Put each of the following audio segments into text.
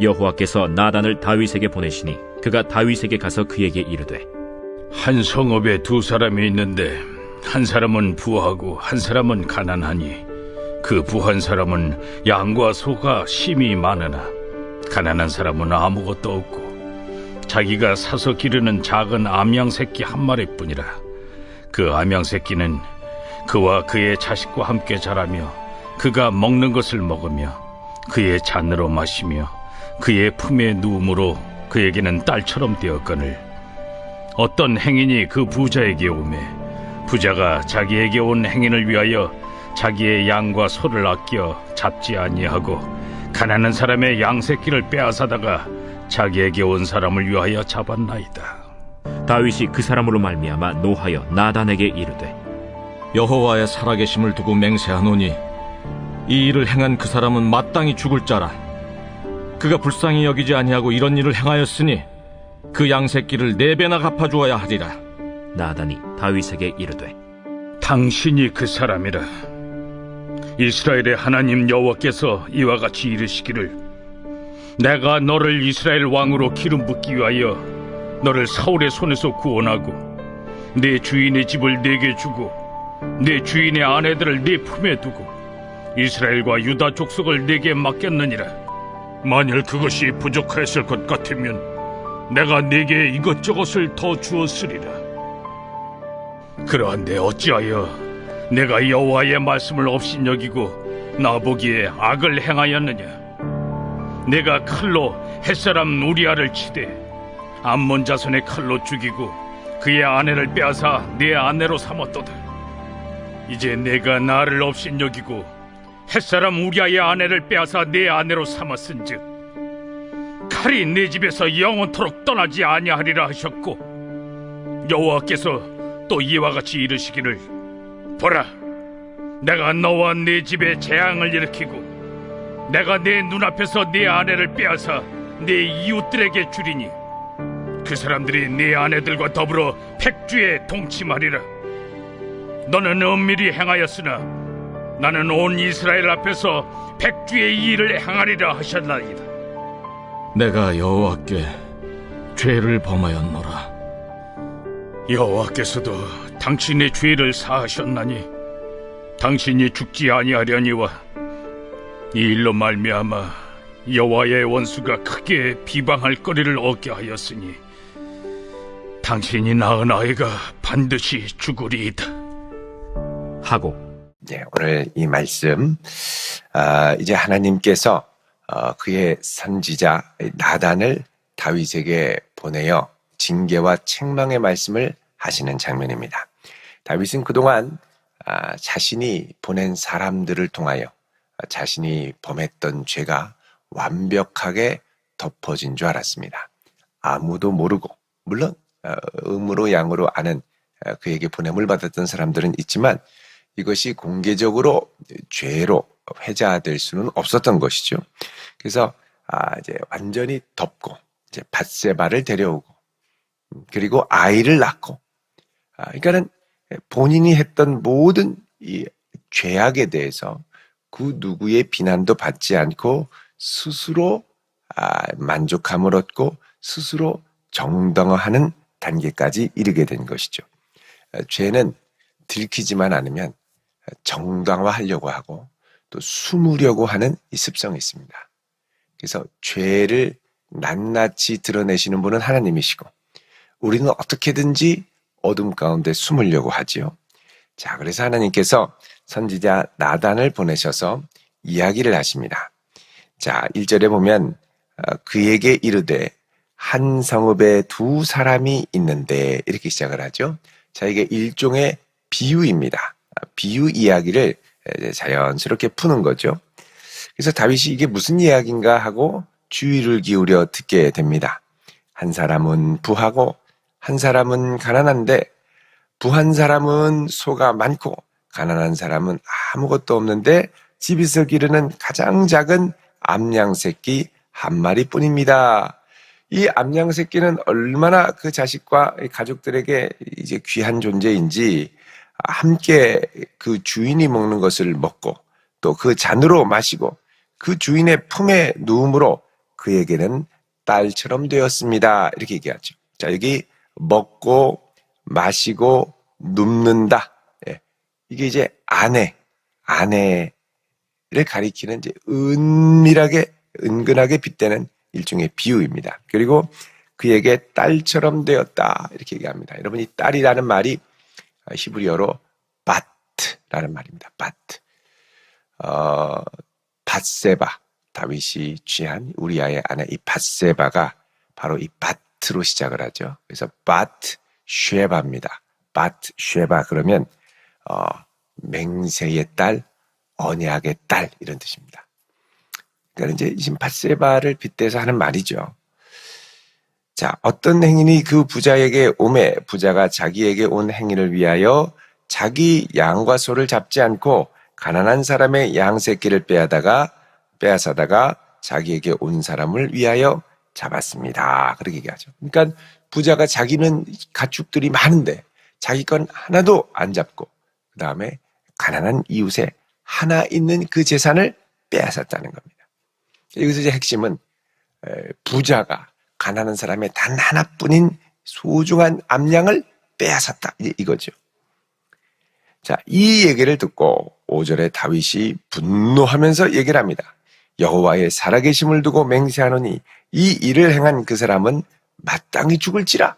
여호와께서 나단을 다윗에게 보내시니 그가 다윗에게 가서 그에게 이르되 한 성읍에 두 사람이 있는데 한 사람은 부하고 한 사람은 가난하니 그 부한 사람은 양과 소가 심히 많으나 가난한 사람은 아무것도 없고 자기가 사서 기르는 작은 암양 새끼 한 마리뿐이라. 그 암양 새끼는 그와 그의 자식과 함께 자라며 그가 먹는 것을 먹으며 그의 잔으로 마시며 그의 품에 누움으로 그에게는 딸처럼 되었거늘 어떤 행인이 그 부자에게 오매 부자가 자기에게 온 행인을 위하여 자기의 양과 소를 아껴 잡지 아니하고 가난한 사람의 양 새끼를 빼앗아다가 자기에게 온 사람을 위하여 잡았나이다. 다윗이 그 사람으로 말미암아 노하여 나단에게 이르되 여호와의 살아계심을 두고 맹세하노니 이 일을 행한 그 사람은 마땅히 죽을 자라. 그가 불쌍히 여기지 아니하고 이런 일을 행하였으니 그 양새끼를 4배나 갚아주어야 하리라. 나단이 다윗에게 이르되 당신이 그 사람이라. 이스라엘의 하나님 여호와께서 이와 같이 이르시기를 내가 너를 이스라엘 왕으로 기름 붓기 위하여 너를 사울의 손에서 구원하고 내 주인의 집을 네게 주고 내 주인의 아내들을 네 품에 두고 이스라엘과 유다 족속을 네게 맡겼느니라. 만일 그것이 부족하였을 것 같으면 내가 네게 이것저것을 더 주었으리라. 그러한데 어찌하여 내가 여호와의 말씀을 업신여기고 나보기에 악을 행하였느냐. 내가 칼로 햇사람 우리아를 치되 암몬 자손의 칼로 죽이고 그의 아내를 빼앗아 내 아내로 삼았도다. 이제 내가 나를 업신여기고 햇사람 우리아의 아내를 빼앗아 내 아내로 삼았은즉 칼이 내 집에서 영원토록 떠나지 아니하리라 하셨고 여호와께서 또 이와 같이 이르시기를 보라, 내가 너와 네 집에 재앙을 일으키고 내가 내 눈앞에서 네 아내를 빼앗아 네 이웃들에게 주리니 그 사람들이 네 아내들과 더불어 백주에 동침하리라. 너는 은밀히 행하였으나 나는 온 이스라엘 앞에서 백주의 이 일을 행하리라 하셨나이다. 내가 여호와께 죄를 범하였노라. 여호와께서도 당신의 죄를 사하셨나니 당신이 죽지 아니하려니와 이 일로 말미암아 여호와의 원수가 크게 비방할 거리를 얻게 하였으니 당신이 낳은 아이가 반드시 죽으리이다 하고 오늘 이 말씀 이제 하나님께서 그의 선지자 나단을 다윗에게 보내어 징계와 책망의 말씀을 하시는 장면입니다. 다윗은 그동안 자신이 보낸 사람들을 통하여 자신이 범했던 죄가 완벽하게 덮어진 줄 알았습니다. 아무도 모르고, 물론 음으로 양으로 아는 그에게 보냄을 받았던 사람들은 있지만 이것이 공개적으로 죄로 회자될 수는 없었던 것이죠. 그래서 이제 완전히 덮고 이제 밧세바를 데려오고 그리고 아이를 낳고 그러니까는 본인이 했던 모든 이 죄악에 대해서 그 누구의 비난도 받지 않고 스스로 만족함을 얻고 스스로 정당화하는 단계까지 이르게 된 것이죠. 죄는 들키지만 않으면 정당화하려고 하고 또 숨으려고 하는 이 습성이 있습니다. 그래서 죄를 낱낱이 드러내시는 분은 하나님이시고 우리는 어떻게든지 어둠 가운데 숨으려고 하지요. 자, 그래서 하나님께서 선지자 나단을 보내셔서 이야기를 하십니다. 자, 1절에 보면 그에게 이르되 한 성읍에 두 사람이 있는데 이렇게 시작을 하죠. 자, 이게 일종의 비유입니다. 비유 이야기를 자연스럽게 푸는 거죠. 그래서 다윗이 이게 무슨 이야기인가 하고 주의를 기울여 듣게 됩니다. 한 사람은 부하고 한 사람은 가난한데 부한 사람은 소가 많고 가난한 사람은 아무것도 없는데 집에서 기르는 가장 작은 암양 새끼 한 마리뿐입니다. 이 암양 새끼는 얼마나 그 자식과 가족들에게 이제 귀한 존재인지 함께 그 주인이 먹는 것을 먹고 또 그 잔으로 마시고 그 주인의 품에 누움으로 그에게는 딸처럼 되었습니다. 이렇게 얘기하죠. 자, 여기 먹고 마시고 눕는다. 예. 이게 이제 아내를 가리키는 이제 은근하게 빗대는 일종의 비유입니다. 그리고 그에게 딸처럼 되었다. 이렇게 얘기합니다. 여러분, 이 딸이라는 말이 히브리어로 바트라는 말입니다. 바트. 밧세바. 다윗이 취한 우리아의 아내 이 밧세바가 바로 이 바트로 시작을 하죠. 그래서 밧쉐바입니다. 밧쉐바 그러면 맹세의 딸, 언약의 딸 이런 뜻입니다. 그러니까 이제 지금 밧세바를 빗대서 하는 말이죠. 자, 어떤 행인이 그 부자에게 오매 부자가 자기에게 온 행인을 위하여 자기 양과 소를 잡지 않고 가난한 사람의 양 새끼를 빼앗아다가 자기에게 온 사람을 위하여 잡았습니다. 그렇게 얘기하죠. 그러니까 부자가 자기는 가축들이 많은데 자기 건 하나도 안 잡고 그 다음에 가난한 이웃에 하나 있는 그 재산을 빼앗았다는 겁니다. 여기서 이제 핵심은 부자가 가난한 사람의 단 하나뿐인 소중한 암양을 빼앗았다 이거죠. 자, 이 얘기를 듣고 5절에 다윗이 분노하면서 얘기를 합니다. 여호와의 살아계심을 두고 맹세하노니 이 일을 행한 그 사람은 마땅히 죽을지라.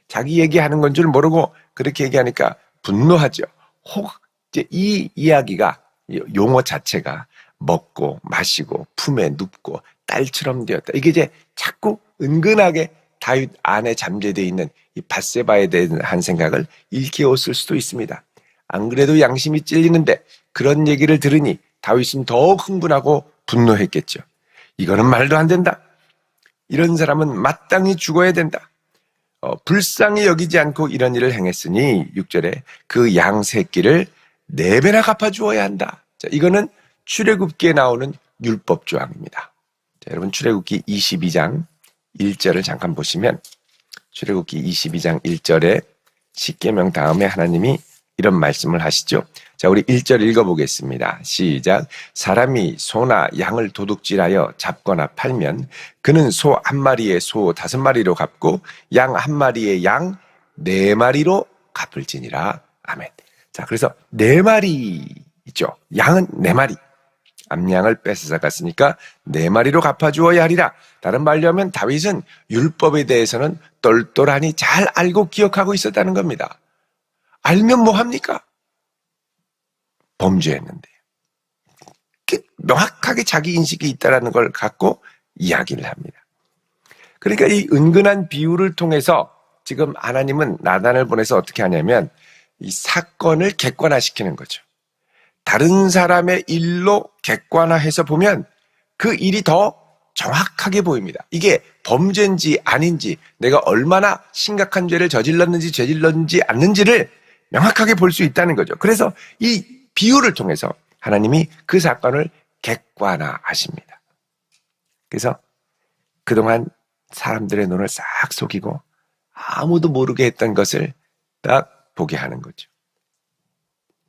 자기 얘기하는 건 줄 모르고 그렇게 얘기하니까 분노하죠. 혹 이제 이 이야기가 용어 자체가 먹고 마시고 품에 눕고 딸처럼 되었다. 이게 이제 자꾸 은근하게 다윗 안에 잠재되어 있는 이 밧세바에 대한 생각을 일깨웠을 수도 있습니다. 안 그래도 양심이 찔리는데 그런 얘기를 들으니 다윗은 더욱 흥분하고 분노했겠죠. 이거는 말도 안 된다. 이런 사람은 마땅히 죽어야 된다. 불쌍히 여기지 않고 이런 일을 행했으니 6절에 그 양 새끼를 4배나 갚아주어야 한다. 자, 이거는 출애굽기에 나오는 율법 조항입니다. 자, 여러분 출애굽기 22장 1절을 잠깐 보시면 출애굽기 22장 1절에 십계명 다음에 하나님이 이런 말씀을 하시죠. 자, 우리 1절 읽어보겠습니다. 시작. 사람이 소나 양을 도둑질하여 잡거나 팔면 그는 소 한 마리에 소 5마리로 갚고 양 한 마리에 양 4마리로 갚을지니라. 아멘. 자, 그래서 4마리 있죠. 양은 4마리. 암양을 뺏어서 갔으니까 4마리로 갚아주어야 하리라. 다른 말로 하면 다윗은 율법에 대해서는 똘똘하니 잘 알고 기억하고 있었다는 겁니다. 알면 뭐 합니까? 범죄했는데. 명확하게 자기 인식이 있다는 걸 갖고 이야기를 합니다. 그러니까 이 은근한 비유를 통해서 지금 하나님은 나단을 보내서 어떻게 하냐면 이 사건을 객관화시키는 거죠. 다른 사람의 일로 객관화해서 보면 그 일이 더 정확하게 보입니다. 이게 범죄인지 아닌지 내가 얼마나 심각한 죄를 저질렀는지 않는지를 명확하게 볼 수 있다는 거죠. 그래서 이 비유를 통해서 하나님이 그 사건을 객관화하십니다. 그래서 그동안 사람들의 눈을 싹 속이고 아무도 모르게 했던 것을 딱 보게 하는 거죠.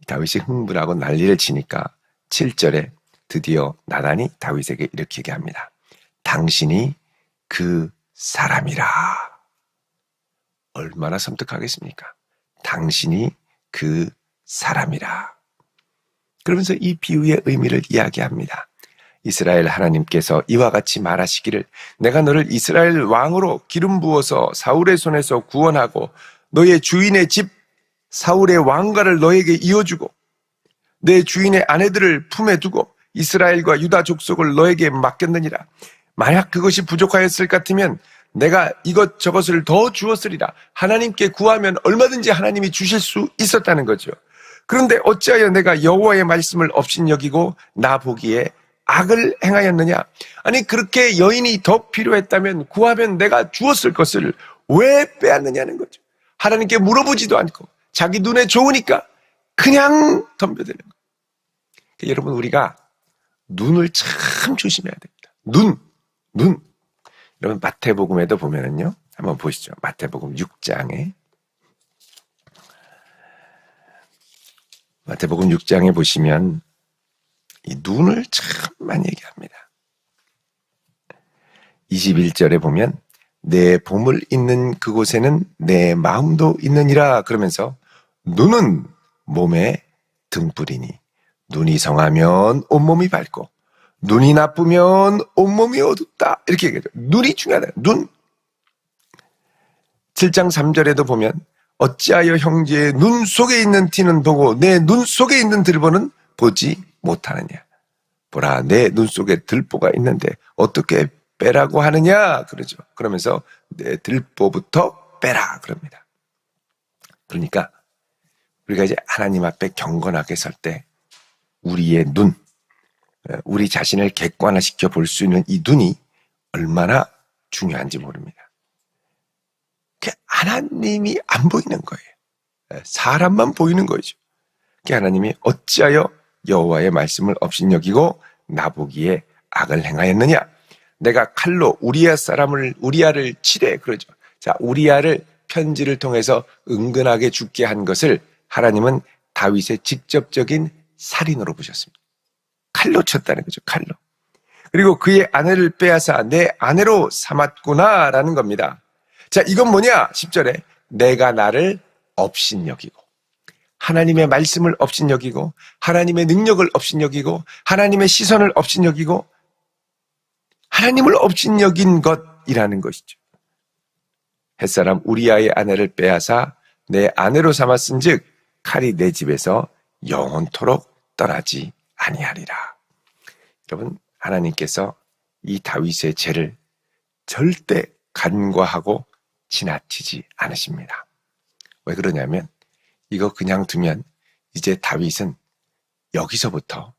다윗이 흥분하고 난리를 치니까 7절에 드디어 나단이 다윗에게 이렇게 얘기합니다. 당신이 그 사람이라. 얼마나 섬뜩하겠습니까? 당신이 그 사람이라. 그러면서 이 비유의 의미를 이야기합니다. 이스라엘 하나님께서 이와 같이 말하시기를 내가 너를 이스라엘 왕으로 기름 부어서 사울의 손에서 구원하고 너의 주인의 집 사울의 왕가를 너에게 이어주고 내 주인의 아내들을 품에 두고 이스라엘과 유다 족속을 너에게 맡겼느니라. 만약 그것이 부족하였을 것 같으면 내가 이것저것을 더 주었으리라. 하나님께 구하면 얼마든지 하나님이 주실 수 있었다는 거죠. 그런데 어찌하여 내가 여호와의 말씀을 업신여기고 나 보기에 악을 행하였느냐? 아니 그렇게 여인이 더 필요했다면 구하면 내가 주었을 것을 왜 빼앗느냐는 거죠. 하나님께 물어보지도 않고 자기 눈에 좋으니까 그냥 덤벼드는 거예요. 여러분 우리가 눈을 참 조심해야 됩니다. 눈. 여러분 마태복음에도 보면은요. 한번 보시죠. 마태복음 6장에 보시면 이 눈을 참 많이 얘기합니다. 21절에 보면 내 보물 있는 그곳에는 내 마음도 있느니라 그러면서 눈은 몸의 등불이니 눈이 성하면 온몸이 밝고 눈이 나쁘면 온몸이 어둡다. 이렇게 얘기하죠. 눈이 중요하다. 눈. 7장 3절에도 보면 어찌하여 형제의 눈 속에 있는 티는 보고 내 눈 속에 있는 들보는 보지 못하느냐. 보라, 내 눈 속에 들보가 있는데 어떻게 빼라고 하느냐 그러죠. 그러면서 내 들보부터 빼라 그럽니다. 그러니까 우리가 이제 하나님 앞에 경건하게 설 때 우리의 눈, 우리 자신을 객관화시켜 볼 수 있는 이 눈이 얼마나 중요한지 모릅니다. 하나님이 안 보이는 거예요. 사람만 보이는 거죠. 하나님이 어찌하여 여호와의 말씀을 업신여기고 나보기에 악을 행하였느냐. 내가 칼로 우리아를 치되 그러죠. 자, 우리아를 편지를 통해서 은근하게 죽게 한 것을 하나님은 다윗의 직접적인 살인으로 보셨습니다. 칼로 쳤다는 거죠. 칼로. 그리고 그의 아내를 빼앗아 내 아내로 삼았구나라는 겁니다. 자, 이건 뭐냐? 10절에 내가 나를 업신여기고 하나님의 말씀을 업신여기고 하나님의 능력을 업신여기고 하나님의 시선을 업신여기고 하나님을 업신여긴 것이라는 것이죠. 햇사람 우리아의 아내를 빼앗아 내 아내로 삼았은즉 칼이 내 집에서 영원토록 떠나지 아니하리라. 여러분, 하나님께서 이 다윗의 죄를 절대 간과하고 지나치지 않으십니다. 왜 그러냐면 이거 그냥 두면 이제 다윗은 여기서부터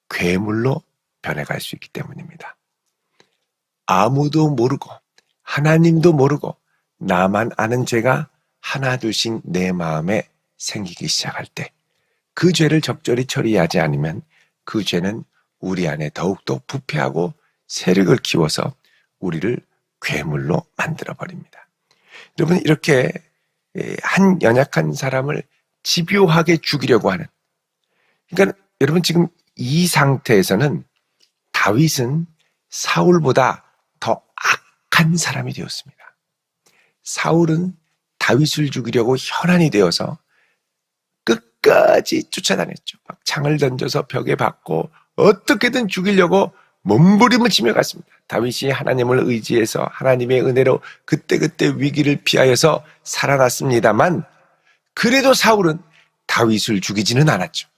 괴물로 변해갈 수 있기 때문입니다. 아무도 모르고 하나님도 모르고 나만 아는 죄가 하나둘씩 내 마음에 생기기 시작할 때 그 죄를 적절히 처리하지 않으면 그 죄는 우리 안에 더욱더 부패하고 세력을 키워서 우리를 괴물로 만들어버립니다. 여러분, 이렇게 한 연약한 사람을 집요하게 죽이려고 하는, 그러니까 여러분 지금 이 상태에서는 다윗은 사울보다 더 악한 사람이 되었습니다. 사울은 다윗을 죽이려고 혈안이 되어서 끝까지 쫓아다녔죠. 막 창을 던져서 벽에 박고 어떻게든 죽이려고 몸부림을 치며 갔습니다. 다윗이 하나님을 의지해서 하나님의 은혜로 그때그때 위기를 피하여서 살아났습니다만 그래도 사울은 다윗을 죽이지는 않았죠.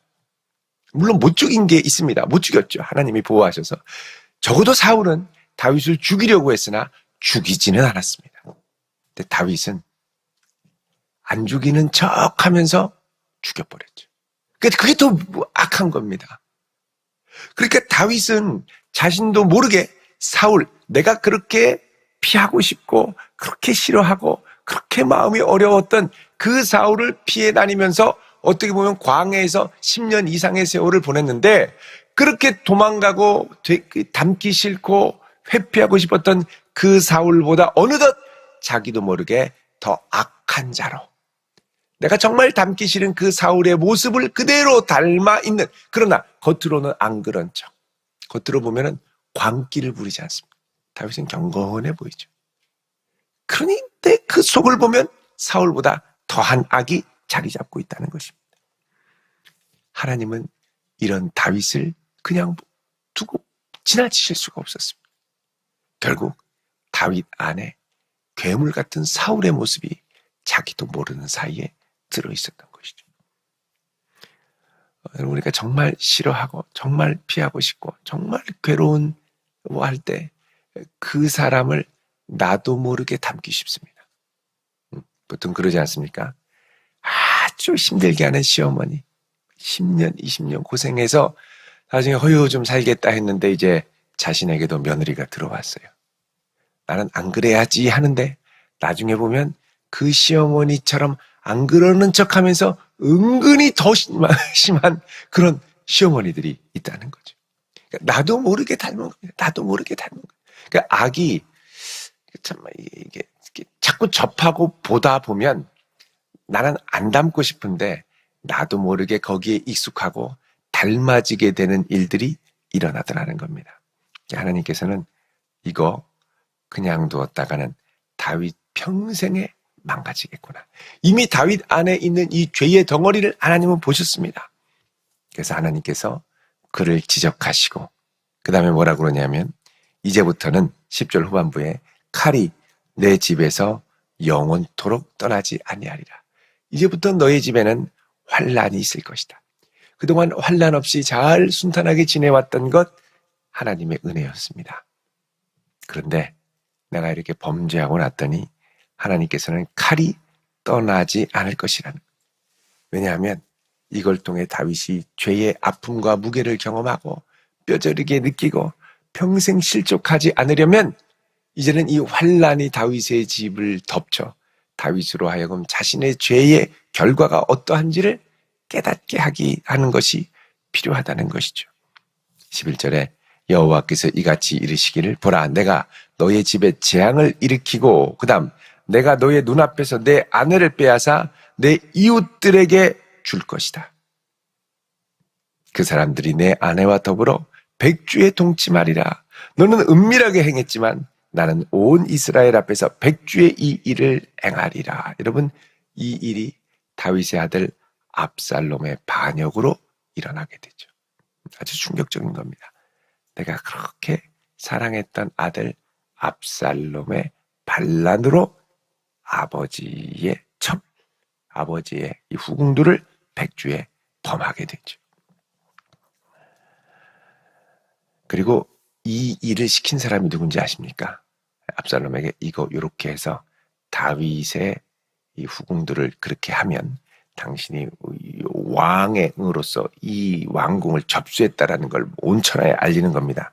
물론 못 죽인 게 있습니다. 못 죽였죠. 하나님이 보호하셔서. 적어도 사울은 다윗을 죽이려고 했으나 죽이지는 않았습니다. 근데 다윗은 안 죽이는 척 하면서 죽여버렸죠. 그러니까 그게 더 악한 겁니다. 그러니까 다윗은 자신도 모르게 사울, 내가 그렇게 피하고 싶고 그렇게 싫어하고 그렇게 마음이 어려웠던 그 사울을 피해 다니면서 어떻게 보면 광야에서 10년 이상의 세월을 보냈는데 그렇게 도망가고 닮기 싫고 회피하고 싶었던 그 사울보다 어느덧 자기도 모르게 더 악한 자로, 내가 정말 닮기 싫은 그 사울의 모습을 그대로 닮아 있는, 그러나 겉으로는 안 그런 척, 겉으로 보면은 광기를 부리지 않습니다. 다윗은 경건해 보이죠. 그런데 그 속을 보면 사울보다 더한 악이 자리 잡고 있다는 것입니다. 하나님은 이런 다윗을 그냥 두고 지나치실 수가 없었습니다. 결국 다윗 안에 괴물 같은 사울의 모습이 자기도 모르는 사이에 들어있었던 것이죠. 우리가 정말 싫어하고 정말 피하고 싶고 정말 괴로운 할 때 그 사람을 나도 모르게 닮기 쉽습니다. 보통 그러지 않습니까? 아주 힘들게 하는 시어머니 10년, 20년 고생해서 나중에 허유 좀 살겠다 했는데 이제 자신에게도 며느리가 들어왔어요. 나는 안 그래야지 하는데 나중에 보면 그 시어머니처럼 안 그러는 척하면서 은근히 더 심한 그런 시어머니들이 있다는 거죠. 그러니까 나도 모르게 닮은 겁니다. 나도 모르게 닮은 거예요. 그러니까 악이 참 이게 자꾸 접하고 보다 보면 나는 안 닮고 싶은데 나도 모르게 거기에 익숙하고 닮아지게 되는 일들이 일어나더라는 겁니다. 하나님께서는 이거 그냥 두었다가는 다윗 평생에 망가지겠구나. 이미 다윗 안에 있는 이 죄의 덩어리를 하나님은 보셨습니다. 그래서 하나님께서 그를 지적하시고 그 다음에 뭐라고 그러냐면 이제부터는 10절 후반부에 칼이 내 집에서 영원토록 떠나지 아니하리라. 이제부터 너의 집에는 환난이 있을 것이다. 그동안 환난 없이 잘 순탄하게 지내왔던 것 하나님의 은혜였습니다. 그런데 내가 이렇게 범죄하고 났더니 하나님께서는 칼이 떠나지 않을 것이라는 거예요. 왜냐하면 이걸 통해 다윗이 죄의 아픔과 무게를 경험하고 뼈저리게 느끼고 평생 실족하지 않으려면 이제는 이 환난이 다윗의 집을 덮쳐 다윗으로 하여금 자신의 죄의 결과가 어떠한지를 깨닫게 하는 것이 필요하다는 것이죠. 11절에 여호와께서 이같이 이르시기를 보라 내가 너의 집에 재앙을 일으키고 그 다음 내가 너의 눈앞에서 내 아내를 빼앗아 내 이웃들에게 줄 것이다. 그 사람들이 내 아내와 더불어 백주에 동침하리라. 너는 은밀하게 행했지만 나는 온 이스라엘 앞에서 백주의 이 일을 행하리라. 여러분 이 일이 다윗의 아들 압살롬의 반역으로 일어나게 되죠. 아주 충격적인 겁니다. 내가 그렇게 사랑했던 아들 압살롬의 반란으로 아버지의 이 후궁들을 백주에 범하게 되죠. 그리고 이 일을 시킨 사람이 누군지 아십니까? 압살롬에게 이거 요렇게 해서 다윗의 이 후궁들을 그렇게 하면 당신이 왕의 응으로서 이 왕궁을 접수했다라는 걸 온 천하에 알리는 겁니다.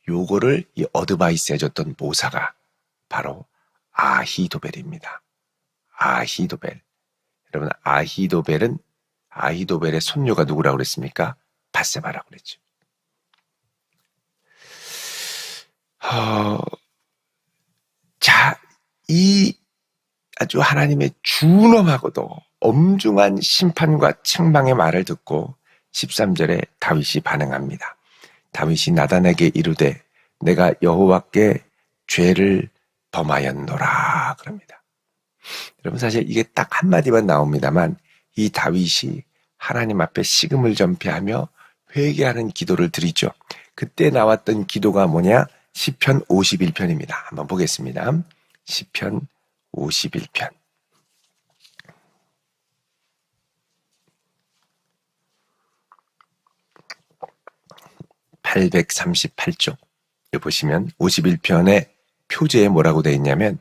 요거를 이 어드바이스 해줬던 모사가 바로 아히도벨입니다. 아히도벨. 여러분 아히도벨의 손녀가 누구라고 그랬습니까? 밧세바라고 그랬죠. 자, 이 아주 하나님의 준엄하고도 엄중한 심판과 책망의 말을 듣고 13절에 다윗이 반응합니다. 다윗이 나단에게 이르되 내가 여호와께 죄를 범하였노라 그럽니다. 여러분 사실 이게 딱 한마디만 나옵니다만 이 다윗이 하나님 앞에 식음을 전폐하며 회개하는 기도를 드리죠. 그때 나왔던 기도가 뭐냐? 시편 51편입니다. 한번 보겠습니다. 시편 51편. 838쪽. 여기 보시면 51편의 표제에 뭐라고 되어 있냐면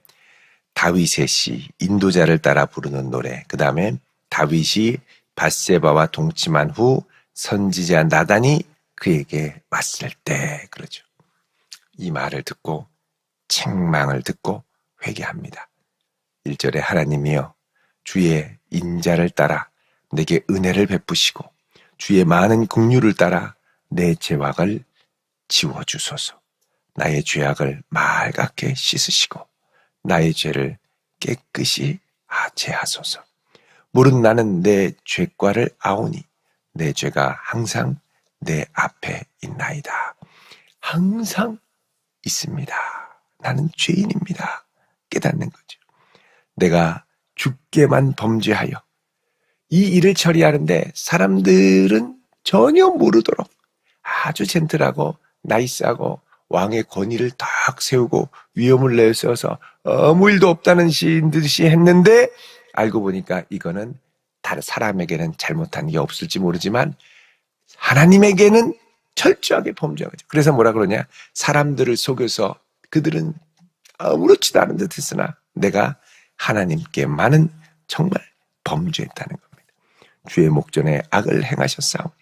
다윗의 시, 인도자를 따라 부르는 노래. 그 다음에 다윗이 밧세바와 동침한 후 선지자 나단이 그에게 왔을 때 그러죠. 이 말을 듣고 책망을 듣고 회개합니다. 1절에 하나님이여 주의 인자를 따라 내게 은혜를 베푸시고 주의 많은 긍휼을 따라 내 죄악을 지워주소서. 나의 죄악을 맑게 씻으시고 나의 죄를 깨끗이 제하소서. 무릇 나는 내 죄과를 아오니 내 죄가 항상 내 앞에 있나이다. 항상 있습니다. 나는 죄인입니다. 깨닫는 거죠. 내가 주께만 범죄하여 이 일을 처리하는데 사람들은 전혀 모르도록 아주 젠틀하고 나이스하고 왕의 권위를 딱 세우고 위험을 내세워서 아무 일도 없다는 듯이 했는데 알고 보니까 이거는 다른 사람에게는 잘못한 게 없을지 모르지만 하나님에게는 철저하게 범죄한 거죠. 그래서 뭐라 그러냐? 사람들을 속여서 그들은 아무렇지도 않은 듯 했으나 내가 하나님께만은 정말 범죄했다는 겁니다. 주의 목전에 악을 행하셨사오니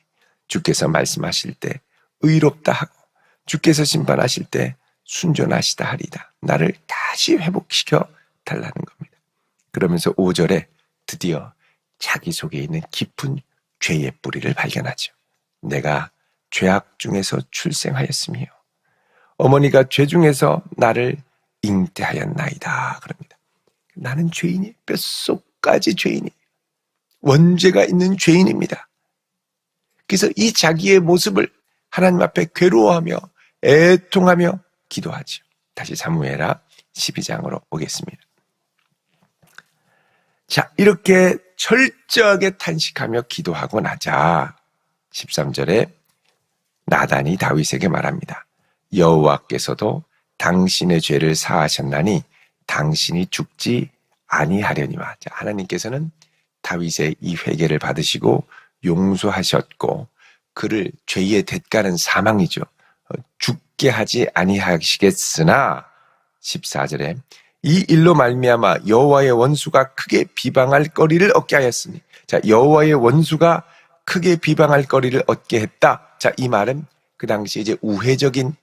주께서 말씀하실 때 의롭다 하고 주께서 심판하실 때 순전하시다 하리다. 나를 다시 회복시켜 달라는 겁니다. 그러면서 5절에 드디어 자기 속에 있는 깊은 죄의 뿌리를 발견하죠. 내가 죄악 중에서 출생하였으며 어머니가 죄 중에서 나를 잉태하였나이다 그럽니다. 나는 죄인이 뼛속까지 죄인이 원죄가 있는 죄인입니다. 그래서 이 자기의 모습을 하나님 앞에 괴로워하며 애통하며 기도하죠. 다시 사무엘하 12장으로 오겠습니다. 자, 이렇게 철저하게 탄식하며 기도하고 나자 13절에 나단이 다윗에게 말합니다. 여호와께서도 당신의 죄를 사하셨나니 당신이 죽지 아니하려니와. 자, 하나님께서는 다윗의 이 회개를 받으시고 용서하셨고 그를 죄의 대가는 사망이죠. 죽게 하지 아니하시겠으나 14절에 이 일로 말미암아 여호와의 원수가 크게 비방할 거리를 얻게 하였으니. 자, 여호와의 원수가 크게 비방할 거리를 얻게 했다. 자, 이 말은 그 당시 이제 우회적인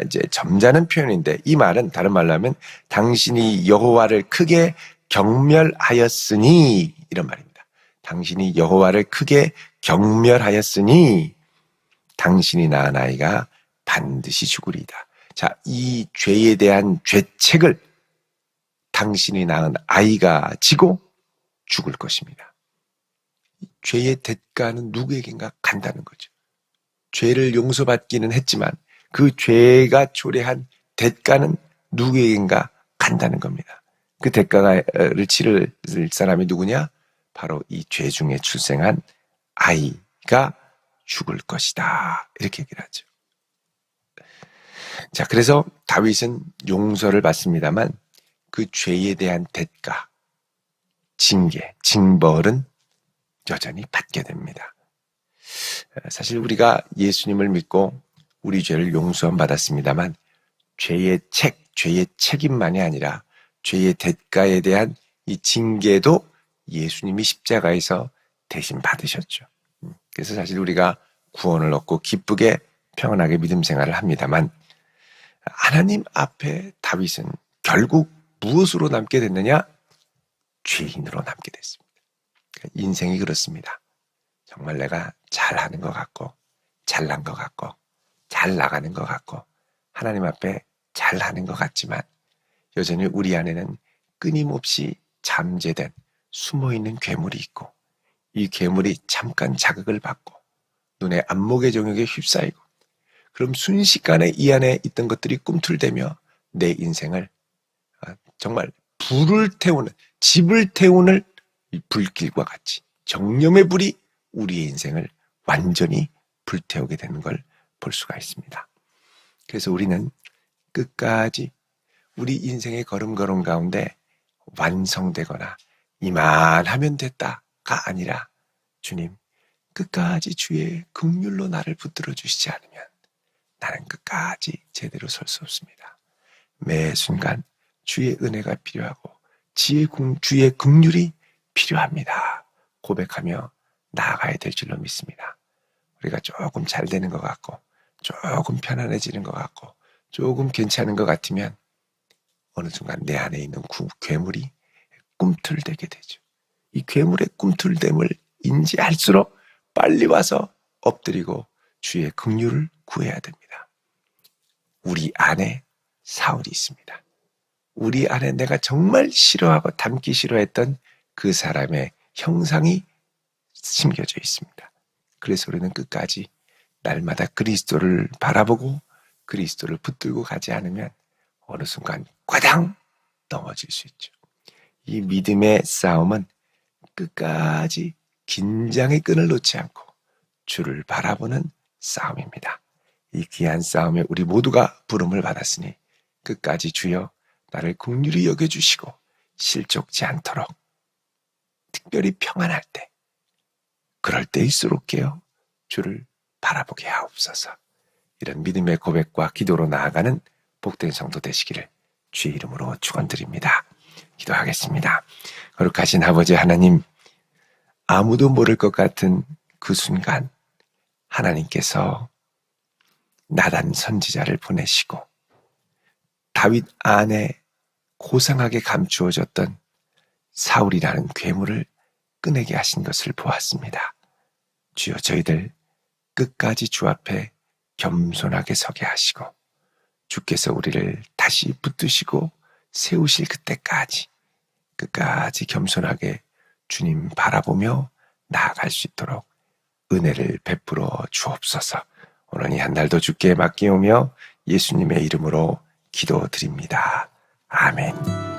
이제 점잖은 표현인데 이 말은 다른 말로 하면 당신이 여호와를 크게 경멸하였으니 이런 말입니다. 당신이 여호와를 크게 경멸하였으니 당신이 낳은 아이가 반드시 죽으리이다. 자, 이 죄에 대한 죄책을 당신이 낳은 아이가 지고 죽을 것입니다. 죄의 대가는 누구에겐가 간다는 거죠. 죄를 용서받기는 했지만 그 죄가 초래한 대가는 누구에겐가 간다는 겁니다. 그 대가를 치를 사람이 누구냐? 바로 이 죄 중에 출생한 아이가 죽을 것이다. 이렇게 얘기를 하죠. 자, 그래서 다윗은 용서를 받습니다만 그 죄에 대한 대가, 징계, 징벌은 여전히 받게 됩니다. 사실 우리가 예수님을 믿고 우리 죄를 용서함 받았습니다만 죄의 책임만이 아니라 죄의 대가에 대한 이 징계도 예수님이 십자가에서 대신 받으셨죠. 그래서 사실 우리가 구원을 얻고 기쁘게 평안하게 믿음 생활을 합니다만 하나님 앞에 다윗은 결국 무엇으로 남게 됐느냐? 죄인으로 남게 됐습니다. 인생이 그렇습니다. 정말 내가 잘하는 것 같고 잘난 것 같고 잘 나가는 것 같고 하나님 앞에 잘하는 것 같지만 여전히 우리 안에는 끊임없이 잠재된 숨어있는 괴물이 있고 이 괴물이 잠깐 자극을 받고 눈에 안목의 정욕에 휩싸이고 그럼 순식간에 이 안에 있던 것들이 꿈틀대며 내 인생을 정말 불을 태우는 집을 태우는 불길과 같이 정념의 불이 우리의 인생을 완전히 불태우게 되는 걸 볼 수가 있습니다. 그래서 우리는 끝까지 우리 인생의 걸음걸음 가운데 완성되거나 이만하면 됐다가 아니라 주님 끝까지 주의 긍휼로 나를 붙들어 주시지 않으면 나는 끝까지 제대로 설 수 없습니다. 매 순간 주의 은혜가 필요하고 주의 긍휼이 필요합니다. 고백하며 나아가야 될 줄로 믿습니다. 우리가 조금 잘 되는 것 같고 조금 편안해지는 것 같고 조금 괜찮은 것 같으면 어느 순간 내 안에 있는 괴물이 꿈틀대게 되죠. 이 괴물의 꿈틀댐을 인지할수록 빨리 와서 엎드리고 주의 긍휼을 구해야 됩니다. 우리 안에 사울이 있습니다. 우리 안에 내가 정말 싫어하고 닮기 싫어했던 그 사람의 형상이 심겨져 있습니다. 그래서 우리는 끝까지 날마다 그리스도를 바라보고 그리스도를 붙들고 가지 않으면 어느 순간 꽈당 넘어질 수 있죠. 이 믿음의 싸움은 끝까지 긴장의 끈을 놓지 않고 주를 바라보는 싸움입니다. 이 귀한 싸움에 우리 모두가 부름을 받았으니 끝까지 주여 나를 긍휼히 여겨주시고 실족지 않도록 특별히 평안할 때 그럴 때일수록게요 주를 바라보게 하옵소서. 이런 믿음의 고백과 기도로 나아가는 복된 성도 되시기를 주의 이름으로 축원드립니다. 기도하겠습니다. 거룩하신 아버지 하나님, 아무도 모를 것 같은 그 순간 하나님께서 나단 선지자를 보내시고 다윗 안에 고상하게 감추어졌던 사울이라는 괴물을 꺼내게 하신 것을 보았습니다. 주여 저희들 끝까지 주 앞에 겸손하게 서게 하시고 주께서 우리를 다시 붙드시고 세우실 그때까지 끝까지 겸손하게 주님 바라보며 나아갈 수 있도록 은혜를 베풀어 주옵소서. 오늘 이 한 날도 주께 맡기오며 예수님의 이름으로 기도드립니다. 아멘.